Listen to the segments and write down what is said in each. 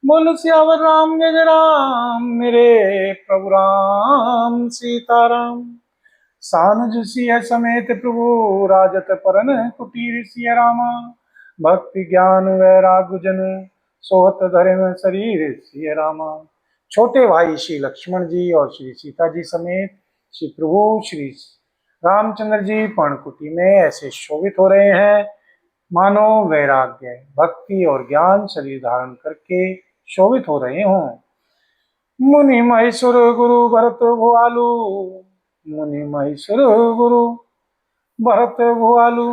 बोल सियावर राम जय जय राम मेरे प्रभु राम सीताराम। सानुज सिय समेत प्रभु राजत परन कुटीर सिय रामा। भक्ति ज्ञान वैराग्य जन सोहत धर्म शरीर सिय रामा। छोटे भाई श्री लक्ष्मण जी और श्री सीता जी समेत श्री प्रभु श्री रामचंद्र जी पर्णकुटी में ऐसे शोभित हो रहे हैं मानो वैराग्य भक्ति और ज्ञान शरीर धारण करके शोभित हो रहे हों। मुनि महेश्वर गुरु भरत भुआलु। मुनि महेश्वर गुरु भरत भुआलु।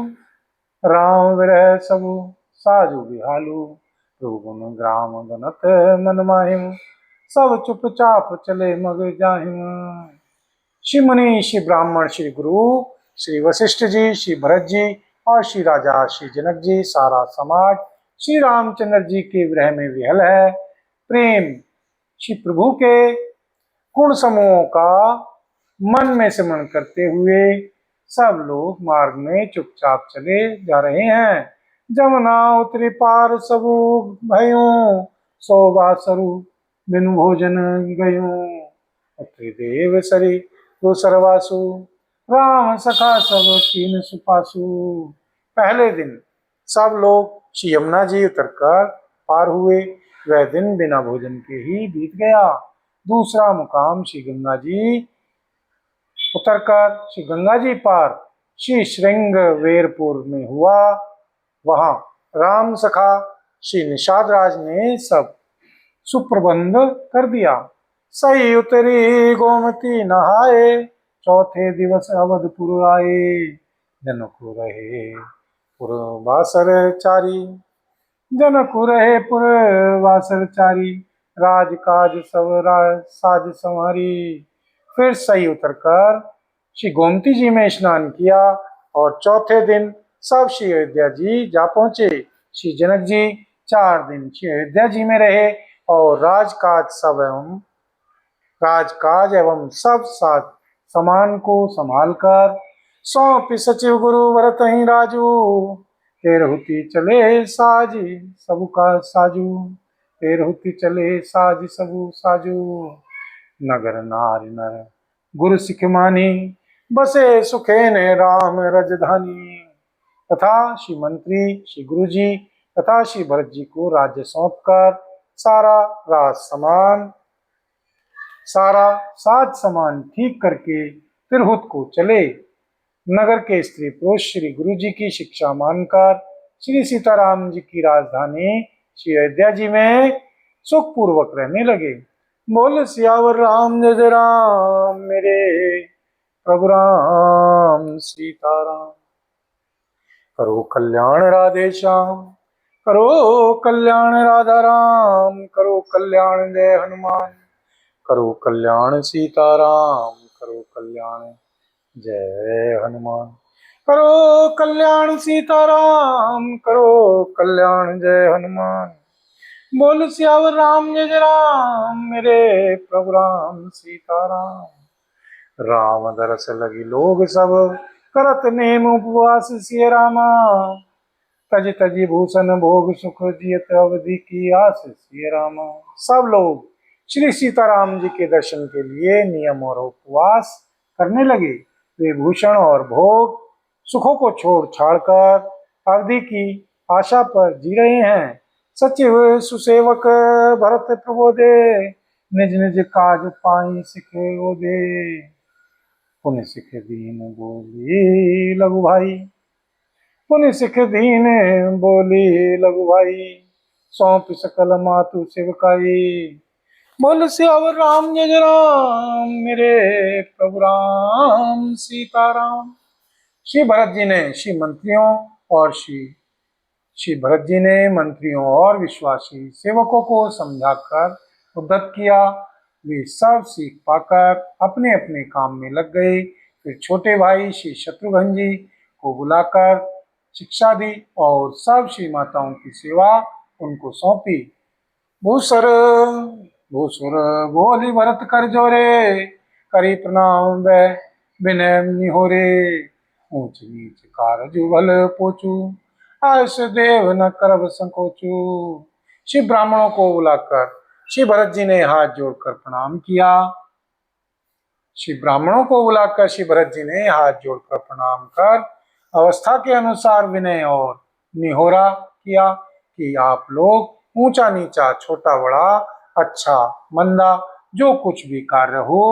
राम विरह सबु साजु बिहालु। प्रभु गुण ग्राम गनत मन माहिम। सब चुपचाप चले मग जाहिम। श्री मुनि श्री ब्राह्मण श्री गुरु श्री वशिष्ठ जी श्री भरत जी और श्री राजा श्री जनक जी सारा समाज श्री रामचंद्र जी के विरह में विहल है। प्रेम श्री प्रभु के गुण समूहों का मन में सिमरण करते हुए सब लोग मार्ग में चुपचाप चले जा रहे हैं। जमुना उतरी पार सबू भयों सो बासरु बिनु भोजन गयों। उतरी देव सरी तो सरवासु राम सखा सब कीन सुपासु। पहले दिन सब लोग श्री यमुना जी उतरकर पार हुए। वह दिन बिना भोजन के ही बीत गया। दूसरा मुकाम श्री गंगा जी उतरकर श्री गंगा जी पार श्री श्रृंग वेरपुर में हुआ। वहां राम सखा श्री निषाद राज ने सब सुप्रबंध कर दिया। सही उतरी गोमती नहाए चौथे दिवस अवधपुर आए। जनकु रहे पुरवासर चारी। जनकु रहे पुरवासर चारी। राजकाज सब साज संवारी। फिर सही उतरकर श्री गोमती जी में स्नान किया और चौथे दिन सब श्री अयोध्या जी जा पहुंचे। श्री जनक जी 4 दिन श्री अयोध्या जी में रहे और राजकाज एवं सब साथ समान को संभालकर सौंपी सचिव गुरु भरत ही राजू। तेरहुती चले साजी सबु का साजू। तेरहुती चले साजी सबु साजू। नगर नारी नर गुरु सिख मानी बसे सुखे ने राम रजधानी। तथा श्री मंत्री श्री गुरु जी तथा श्री भरत जी को राज्य सौंपकर सारा साज समान ठीक करके तिरहुत को चले। नगर के स्त्री पुरुष श्री गुरु जी की शिक्षा मानकर श्री सीताराम जी की राजधानी श्री अयोध्या जी में सुखपूर्वक रहने लगे। बोल सियावर राम जय जय राम मेरे प्रभु राम सीताराम। करो कल्याण राधे श्याम। करो कल्याण राधा राम। करो कल्याण जय हनुमान। करो कल्याण सीताराम। करो कल्याण जय हनुमान। करो कल्याण सीताराम। करो कल्याण जय हनुमान। बोल सियावर राम जय जय राम मेरे प्रभु राम सीताराम। राम दरस लगी लोग सब करत नेम उपवास सिय रामा। तज तजी भूषण भोग सुख जियत अवधि की आस सिय रामा। सब लोग श्री सीताराम जी के दर्शन के लिए नियम और उपवास करने लगे। वे भूषण और भोग सुखों को छोड़ छाड़कर अवधि की आशा पर जी रहे हैं। सचिव सुसेवक भरत प्रबोधे निज निज काज पाई सिखे ओदे। पुण्य सिख दीन बोली लघु भाई। पुण्य सिख दीन बोली लघु भाई। सौंप सकल मातु सेवकाई। बोल सियावर राम जय जय राम मेरे प्रभु राम सीताराम। श्री भरत जी ने श्री भरत जी ने मंत्रियों और विश्वासी सेवकों को समझाकर उद्धत किया। वे सब सीख पाकर अपने अपने काम में लग गए। फिर छोटे भाई श्री शत्रुघ्न जी को बुलाकर शिक्षा दी और सब श्री माताओं की सेवा उनको सौंपी। भूसर भूसुर बोली भरत कर जोरे। करी प्रणाम विनय निहोरे। ऊंच नीच कारज भल पोचू। आयुष देव न करब संकोचू। श्री ब्राह्मणों को बुलाकर श्री भरत जी ने हाथ जोड़कर प्रणाम किया। श्री ब्राह्मणों को बुलाकर श्री भरत जी ने हाथ जोड़कर प्रणाम कर अवस्था के अनुसार विनय और निहोरा किया कि आप लोग ऊंचा नीचा छोटा बड़ा अच्छा मंदा जो कुछ भी कार्य हो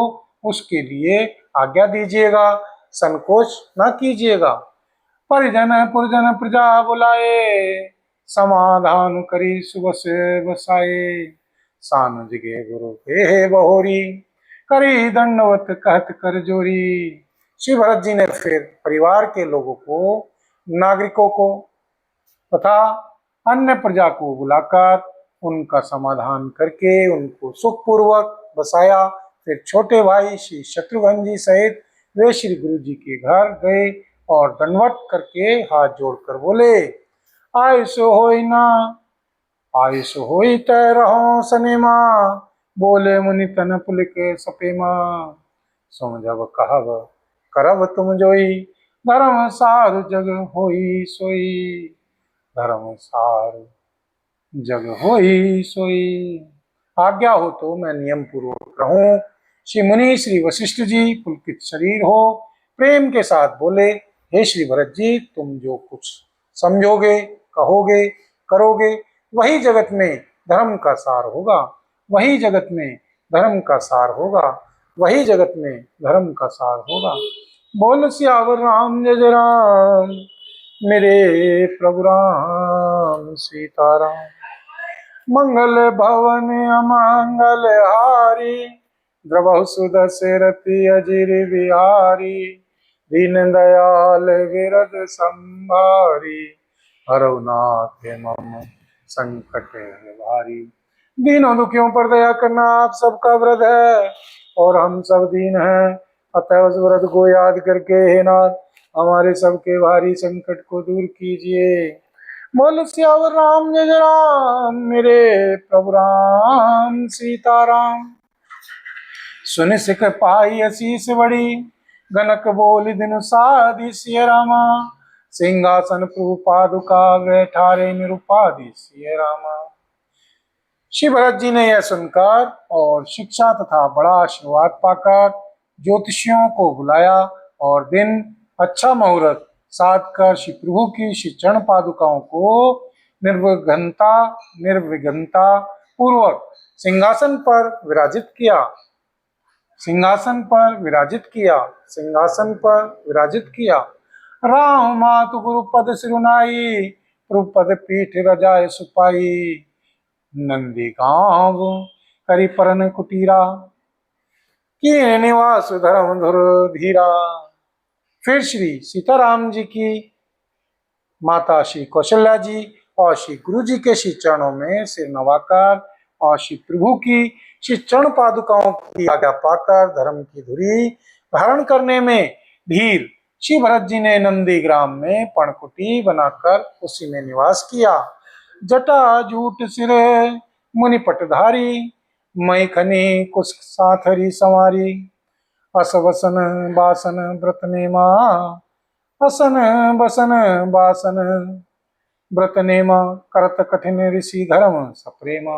उसके लिए आज्ञा दीजिएगा, संकोच न कीजिएगा। परिजन पुरजन प्रजा बुलाए, समाधान करी सुबह से बसाए। सानुज गे गुरु के बहोरी, करी दंडवत कहत कर जोरी। श्री भरत जी ने फिर परिवार के लोगों को, नागरिकों को तथा अन्य प्रजा को बुलाकर उनका समाधान करके उनको सुखपूर्वक बसाया। फिर छोटे भाई श्री शत्रुघ्न जी सहित वे श्री गुरु जी के घर गए और दंडवत करके हाथ जोड़कर बोले, आयुष होई ना आयुष होई तय रहो सनेमा, बोले मुनि तन पुलिक सपेमा। सुन जब कहब करब तुम जोई, धर्म सार जग होई सोई, धर्म सार जग होई सोई। आज्ञा हो तो मैं नियम पूर्वक रहूं। श्री मुनि श्री वशिष्ठ जी पुलकित शरीर हो प्रेम के साथ बोले, हे श्री भरत जी, तुम जो कुछ समझोगे कहोगे करोगे वही जगत में धर्म का सार होगा, वही जगत में धर्म का सार होगा, वही जगत में धर्म का सार होगा। बोल सियावर राम जय जय राम, मेरे प्रभु राम सीताराम। मंगल भवन अमंगल हारी, द्रवहु सुदशरथि अजिर बिहारी। दीन दयाल विरद संभारी, हरौ नाथ मम संकट भारी। दीनों दुखियों पर दया करना आप सबका व्रत है और हम सब दीन हैं, अतः उस व्रत को याद करके हे नाथ हमारे सबके भारी संकट को दूर कीजिए। बोल सियावर राम जय जय राम, मेरे प्रभु राम सीताराम। सुन सिख पाई असीस बड़ी, गनक बोल दिन साधि सिय रामा। सिंहासन प्रभु पादुका बैठारे निरुपाधि सिय रामा। श्री भरत जी ने यह सुनकर और शिक्षा तथा बड़ा आशीर्वाद पाकर ज्योतिषियों को बुलाया और दिन अच्छा मुहूर्त साध कर श्री प्रभु की श्री चरण पादुकाओं को निर्विघ्नता पूर्वक सिंहासन पर विराजित किया, सिंहासन पर विराजित किया, सिंहासन पर विराजित किया। राम मातु गुरु पद सिरुनाई, प्रभु पद पीठ रजाय सुपाई। नंदी गांव करी परन कुटीरा, किए निवास धर्म धुर धीरा। फिर श्री सीताराम जी की माता श्री कौशल्या जी और श्री गुरु जी के श्री चरणों में सिर नवाकर और श्री प्रभु की श्री चरण पादुकाओं की आज्ञा पाकर धर्म की धुरी धारण करने में धीर श्री भरत जी ने नंदी ग्राम में पर्णकुटी बनाकर उसी में निवास किया। जटा जूट सिर मुनि पटधारी, मई खनी कुश साथरी संवारी। अस वसन बासन व्रत नेमा, असन बसन बासन व्रत नेमा। करत कठिन ऋषि धर्म सप्रेमा।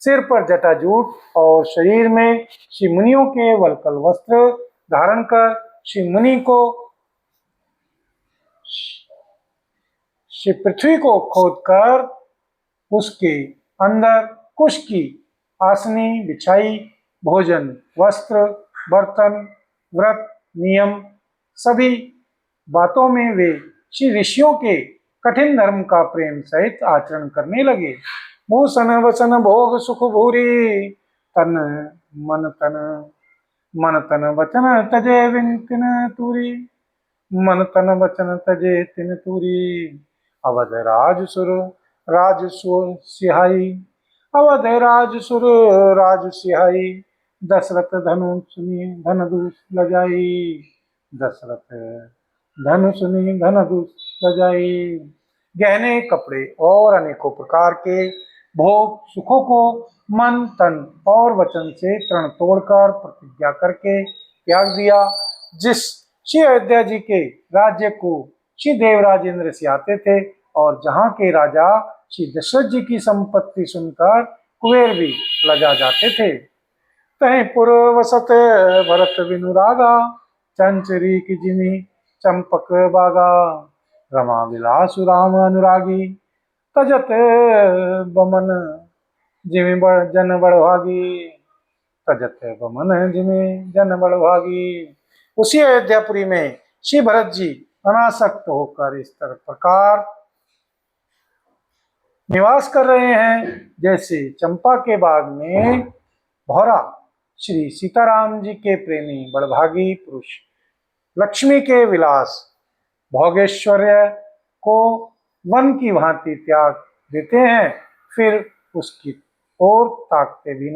सिर पर जटाजूट और शरीर में श्री मुनियों के वलकल वस्त्र धारण कर श्री मुनि को श्री पृथ्वी को खोदकर उसके अंदर कुश की आसनी बिछाई। भोजन वस्त्र बर्तन व्रत नियम सभी बातों में वे श्री ऋषियों के कठिन धर्म का प्रेम सहित आचरण करने लगे। भूषण वसन भोग सुख भूरी, तन मन तन वचन तजे विन तूरी। मन तन वचन तजे तिन तूरी। अवध राजसुर राजसुर सिहाई, अवध राजसुर राज सिहाई। दशरथ धनु सुनी धन दूस लजाई, दशरथ धनु सुनी धन दूस लजाई। गहने कपड़े और अनेकों प्रकार के भोग सुखों को मन तन और वचन से तृण तोड़कर प्रतिज्ञा करके त्याग दिया। जिस श्री अयोध्या जी के राज्य को श्री देवराज इंद्र से आते थे और जहाँ के राजा श्री दशरथ जी की संपत्ति सुनकर कुबेर भी लजा जाते थे। तहीं पुर वसत भरत बिनु रागा, चंचरी की जिमी चंपक बागा, रमा विलासु राम अनुरागी, तजत बमन जिमि जन बड़भागी, तजत बमन जिमि जन बड़भागी। उसी अयोध्यापुरी में श्री भरत जी अनासक्त होकर इस तरह प्रकार निवास कर रहे हैं जैसे चंपा के बाग में भौरा श्री सीताराम जी के प्रेमी बड़भागी पुरुष लक्ष्मी के विलास भोगेश्वर्य को वन की भांति त्याग देते हैं, फिर उसकी ओर ताकते भी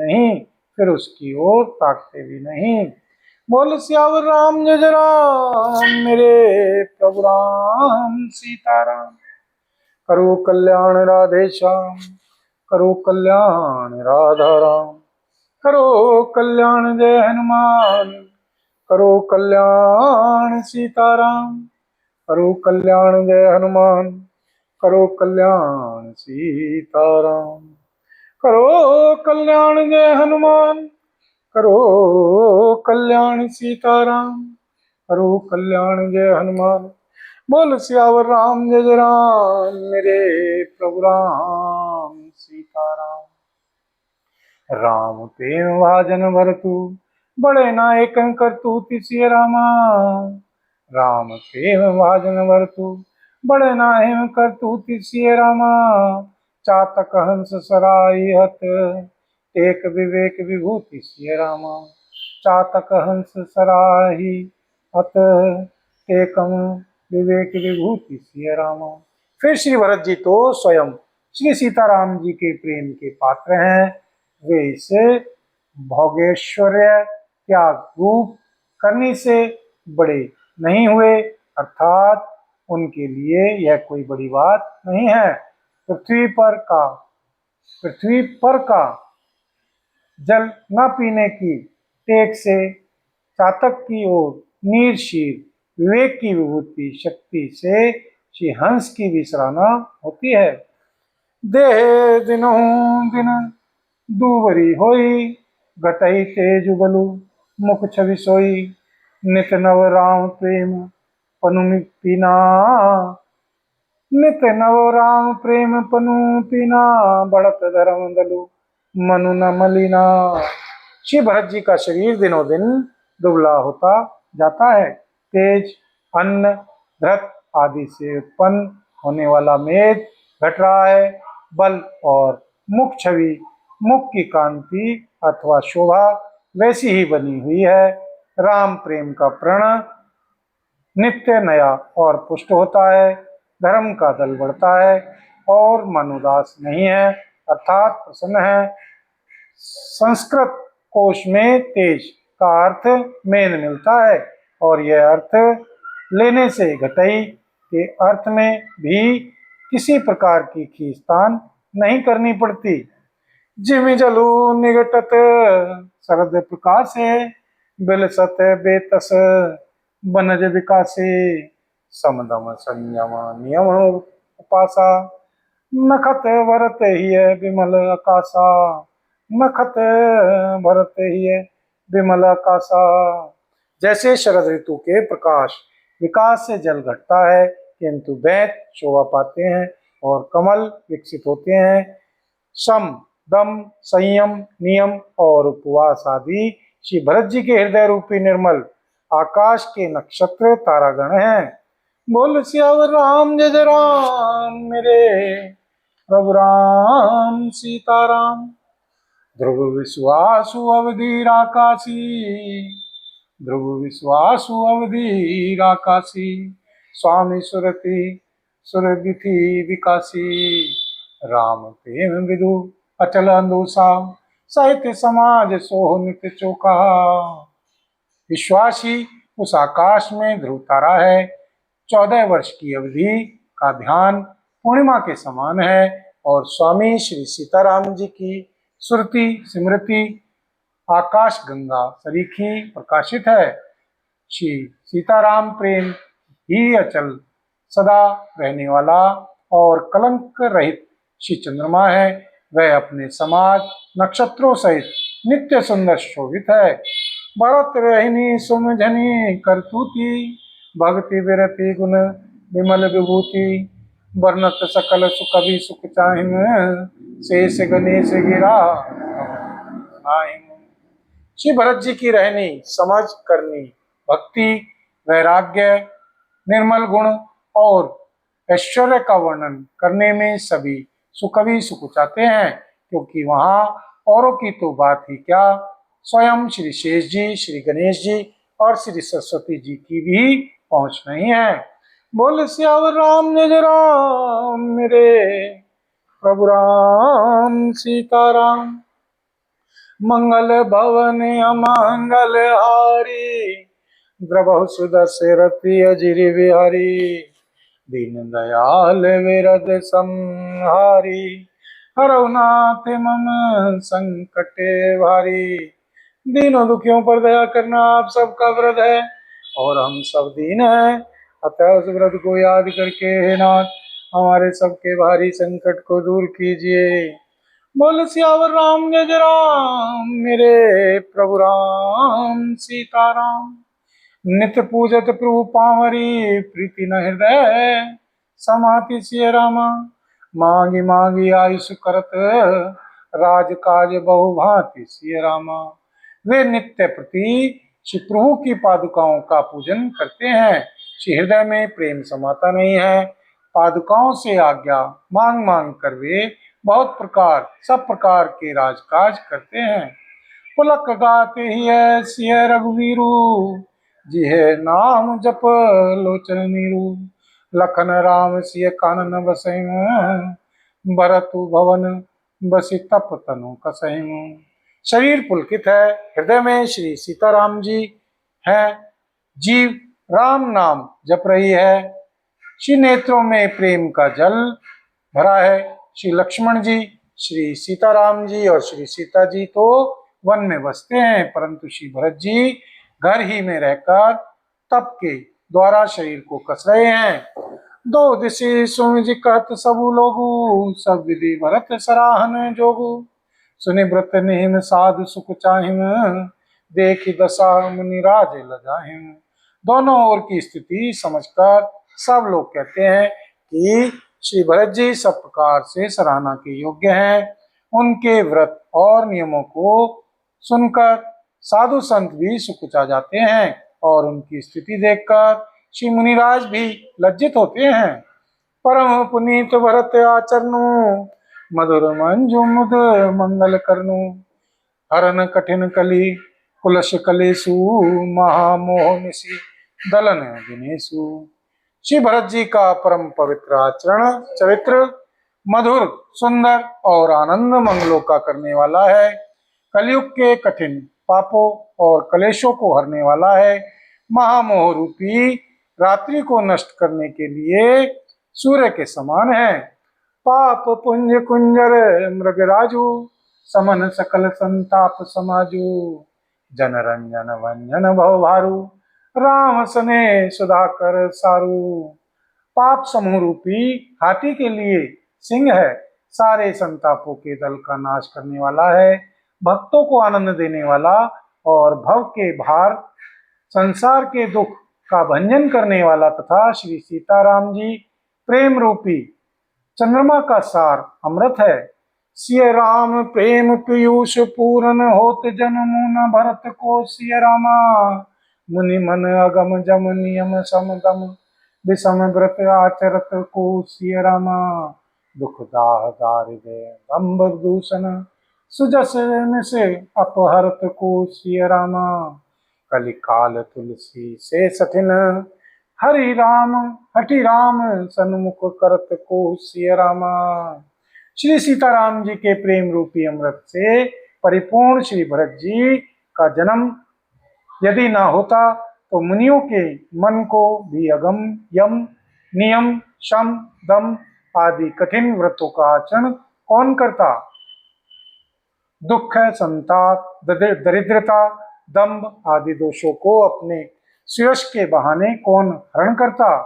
नहीं, बोल सियावर राम जय राम, मेरे प्रभु राम सीताराम। करो कल्याण राधे श्याम, करो कल्याण राधा राम, करो कल्याण जय हनुमान, करो कल्याण सीताराम, करो कल्याण जय हनुमान, करो कल्याण सीताराम, करो कल्याण जय हनुमान, करो कल्याण सीताराम, करो कल्याण जय हनुमान। बोल सियावर राम जय राम, मेरे प्रभु राम सीताराम। राम प्रेम भाजन भरतु, बड़े नायक करतु तिसिय रामा। राम प्रेम भाजन भरतु, बड़े नायक करतु तिसिय रामा। चातक हंस सराय हत, एक विवेक विभूति सिय रामा। चातक हंस सराही हत, एकम विवेक विभूति सिय रामा। फिर श्री भरत जी तो स्वयं श्री सीताराम जी के प्रेम के पात्र हैं। वे इस भोगेश्वर्य त्याग रूप करने से बड़े नहीं हुए, अर्थात उनके लिए यह कोई बड़ी बात नहीं है। पृथ्वी पर का जल न पीने की टेक से चातक की ओर नीरशीर विवेक की विभूति शक्ति से श्री हंस की भी सराहना होती है। देह दिनों दिन दूवरी होई, घटई तेज बलु मुख छवि सोई। नित नव राम प्रेम पनु पीना, नित नव राम प्रेम पनु पीना। बढ़त धर्म दलु मनु न मलिना। श्री भरत जी का शरीर दिनों दिन दुबला होता जाता है। तेज, अन्न, धृत आदि से उत्पन्न होने वाला मेद घट रहा है। बल और मुख छवि, मुख की कांति अथवा शोभा वैसी ही बनी हुई है। राम प्रेम का प्रण नित्य नया और पुष्ट होता है। धर्म का दल बढ़ता है और मन उदास नहीं है, अर्थात प्रसन्न है। संस्कृत कोश में तेज का अर्थ मेद मिलता है और यह अर्थ लेने से घटई के अर्थ में भी किसी प्रकार की खींचतान नहीं करनी पड़ती। जिमि जलु निगटत शरद प्रकाशे, बिलसत बेतस बनज विकासे। समदम संयम नियम उपासा, नखत भरत हिय विमल आकाशा। नखत भरत हिय विमल आकाशा। जैसे शरद ऋतु के प्रकाश विकास से जल घटता है, किंतु बेत शोभा पाते हैं और कमल विकसित होते हैं। सम, दम, संयम, नियम और उपवास आदि श्री भरत जी के हृदय रूपी निर्मल आकाश के नक्षत्र तारागण हैं। बोल सियावर राम जय राम, मेरे प्रभु राम सीताराम। ध्रुव विश्वासु अवधि राकाशी, ध्रुव विश्वासु अवधि राकाशी। स्वामी सुरति सुरगिथि विकासी। राम प्रेम विदु अचल अंदोसा, साहित्य समाज सोह नित्य चौका। विश्वासी उस आकाश में ध्रुव तारा है। 14 वर्ष की अवधि का ध्यान पूर्णिमा के समान है और स्वामी श्री सीताराम जी की सुरति स्मृति आकाश गंगा सरीखी प्रकाशित है। श्री सीताराम प्रेम ही अचल सदा रहने वाला और कलंक रहित श्री चंद्रमा है, वह अपने समाज नक्षत्रों सहित नित्य सुंदर शोभित है। भरत रहनी सुमझनी करतूती, भक्ति विरति गुण विमल विभूति, वर्णत सकल सुख भी सुख चाहिम, शेष गणेश गिरा नाहिम। श्री भरत जी की रहनी समझ करनी, भक्ति, वैराग्य, निर्मल गुण और ऐश्वर्य का वर्णन करने में सभी सुकवि सुख चाहते हैं, क्योंकि वहां औरों की तो बात ही क्या, स्वयं श्री शेष जी, श्री गणेश जी और श्री सरस्वती जी की भी पहुंच नहीं है। बोल सियावर राम जय राम, मेरे प्रभु राम सीताराम। मंगल भवन अमंगल हारी, द्रवहु सुदशरथि अजिर बिहारी, दीन दयाल विरद संहारी, हरौ नाथ मम संकट भारी। दीनों दुखियों पर दया करना आप सबका व्रत है, और हम सब दीन हैं, अतः उस व्रत को याद करके हे नाथ हमारे सबके भारी संकट को दूर कीजिए। बोल सियावर राम जय राम, मेरे प्रभु राम सीताराम। नित्य पूजत प्रभु पावरी, प्रीति न हृदय समाति सिय रामा। मांगी मांगी आयुष करत, राज काज बहु भांति सिय रामा। वे नित्य प्रति श्री प्रभु की पादुकाओं का पूजन करते हैं, श्री हृदय में प्रेम समाता नहीं है। पादुकाओं से आज्ञा मांग मांग कर वे बहुत प्रकार सब प्रकार के राजकाज करते हैं। पुलक गाते ही है सिय रघुवीरू, जिहे नाम जप लोचन नीरू। लखन राम सिय कानन बसैं, भरतु भवन बसि तप तनु कसैं। शरीर पुलकित है, हृदय में श्री सीताराम जी हैं, जीव राम नाम जप रही है, श्री नेत्रों में प्रेम का जल भरा है। श्री लक्ष्मण जी, श्री सीताराम जी और श्री सीता जी तो वन में बसते हैं, परंतु श्री भरत जी घर ही में रहकर तप के द्वारा शरीर को कस रहे हैं। दो दिशे सुमिज कहत सबु लोगु, सब विधि भरत सराहन जोगु। सुनि व्रत नेम साधु सुख चाहिम, देखि दशा मुनि राज लजाहिम। दोनों ओर की स्थिति समझकर सब लोग कहते हैं कि श्री भरत जी सब प्रकार से सराहना के योग्य हैं। उनके व्रत और नियमों को सुनकर साधु संत भी सुकुचा जाते हैं, और उनकी स्थिति देखकर श्री मुनिराज भी लज्जित होते हैं। परम पुनीत भरत आचरणु, मधुर मंजु मुद मंगल करनु। हरन कठिन कली कुलश कलेसु, महामोह निशि दलन दिनेसु। श्री भरत जी का परम पवित्र आचरण चरित्र मधुर, सुंदर और आनंद मंगलों का करने वाला है। कलयुग के कठिन पापों और कलेशों को हरने वाला है। महामोह रूपी रात्रि को नष्ट करने के लिए सूर्य के समान है। पाप पुंज कुंजर मृगराजू, समन सकल संताप समाजू। जनरंजन भंजन भवभारू, राम सने सुधाकर सारू। पाप समूह रूपी हाथी के लिए सिंह है, सारे संतापों के दल का नाश करने वाला है, भक्तों को आनंद देने वाला और भव के भार संसार के दुख का भंजन करने वाला, तथा श्री सीताराम जी प्रेम रूपी चंद्रमा का सार अमृत है। सिय राम प्रेम पीयूष पूर्ण होत, जन्मु न भरत को सिय रामा। मुनि मन अगम जम नियम समदम, विषम व्रत आचरत को सिय रामा। दुख दाह दारिद्र्य दंभ दूषण, सुजस से अपहरत को सिय रामा। कलि काल तुलसी से सठिन, हरि राम हठि राम सन्मुख करत को सिय रामा। श्री सीताराम जी के प्रेम रूपी अमृत से परिपूर्ण श्री भरत जी का जन्म यदि ना होता तो मुनियों के मन को भी अगम यम नियम शम दम आदि कठिन व्रतों का आचरण कौन करता। दुख संताप दरिद्रता दंभ आदि दोषों को अपने सुयश के बहाने कौन हरण करता,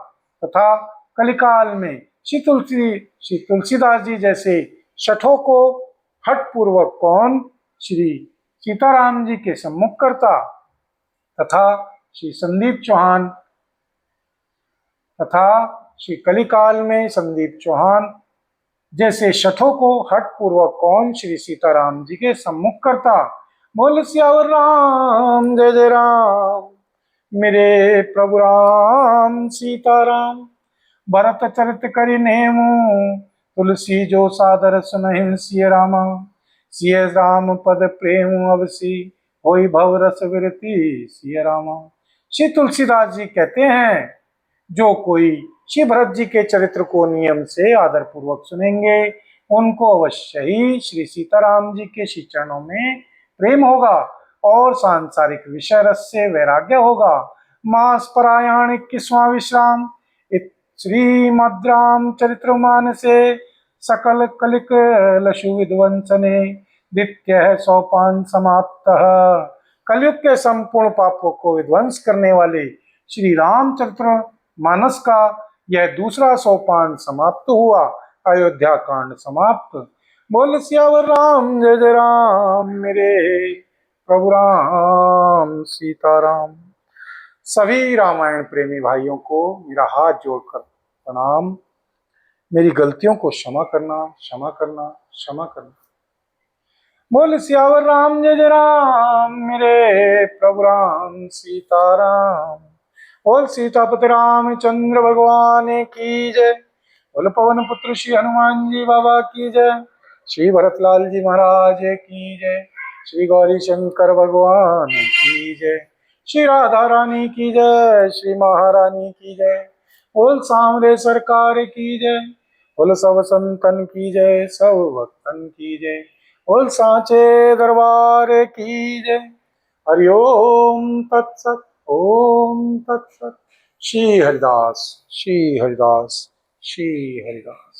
तथा कलिकाल में श्री तुलसीदास जी जैसे शठों को हठ पूर्वक कौन श्री सीताराम जी के सम्मुख करता, तथा श्री संदीप चौहान तथा श्री कलिकाल में संदीप चौहान जैसे शठों को हठ पूर्वक कौन श्री सीताराम जी के सम्मुख करता। बोल सियावर राम जय जय राम, मेरे प्रभु राम सीताराम। भरत चरित करि नेमु, तुलसी जो सादर सुनहि सिय रामा। सिय राम पद प्रेम अवसी, होई भव रस विरति सिय रामा। श्री तुलसीदास जी कहते हैं, जो कोई श्री भरत जी के चरित्र को नियम से आदर पूर्वक सुनेंगे, उनको अवश्य ही श्री सीताराम जी के श्री चरणों में प्रेम होगा और सांसारिक विषय रस से वैराग्य होगा। मास परायण 21वां विश्राम श्रीमद् राम चरित्र मानसे, सकल कलिक लशु विध्वंसने, द्वितीय सोपान समाप्त। कलयुग के संपूर्ण पापों को विध्वंस करने वाले श्री रामचरित्र मानस का यह दूसरा सोपान समाप्त हुआ। अयोध्या कांड समाप्त। बोल सियावर राम जय जय राम, मेरे प्रभु राम सीताराम। सभी रामायण प्रेमी भाइयों को मेरा हाथ जोड़कर प्रणाम। मेरी गलतियों को क्षमा करना, क्षमा करना, क्षमा करना। बोल सियावर राम जय जय राम, मेरे प्रभु राम सीताराम। बोल सीतापति रामचंद्र भगवान की जय। बोल पवन पुत्र श्री हनुमान जी बाबा की जय। श्री भरतलाल जी महाराज की जय। श्री गौरी शंकर भगवान की जय। श्री राधा रानी की जय। श्री महारानी की जय। बोल सांवरे सरकार की जय। बोल सब संतन की जय, सब भक्तन की जय। बोल सांचे दरबार की जय। हरिओम तत्सत। ओम तत्सत। श्री हरिदास, श्री हरिदास, श्री हरिदास।